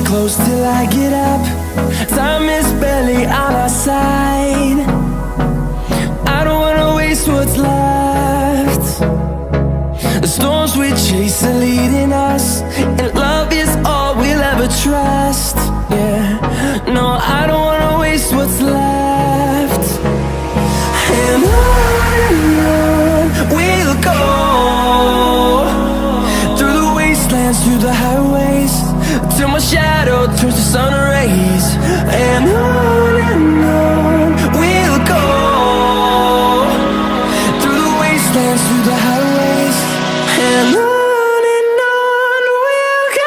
close till I get up. Time is barely on our side. I don't wanna waste what's left. The storms we chase are leading us, and love is all we'll ever trust. Yeah, no, I don't wanna waste what's left. And on we'll go, through the wastelands, through the highways, till my shadow turns to sun rays. And on we'll go, through the wastelands, through the highways, and on we'll go.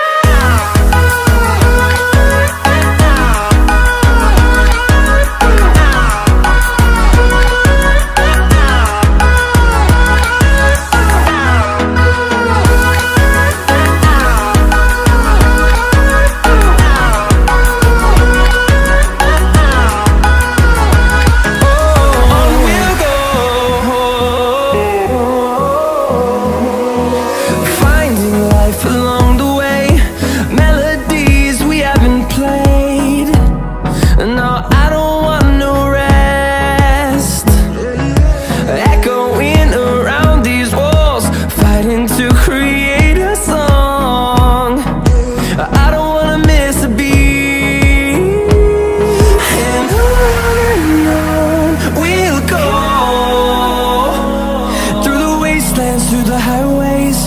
Through the highways,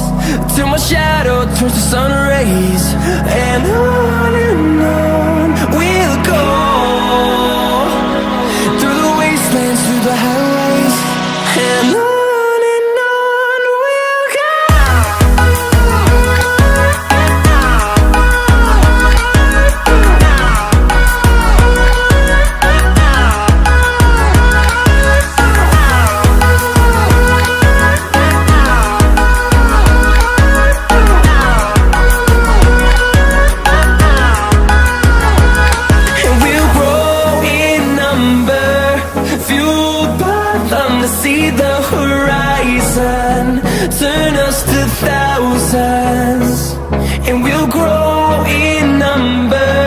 till my shadow turns to sun rays. And on we'll go, through the wastelands, through the highways, and on we'll go. See the horizon, turn us to thousands, and we'll grow in number.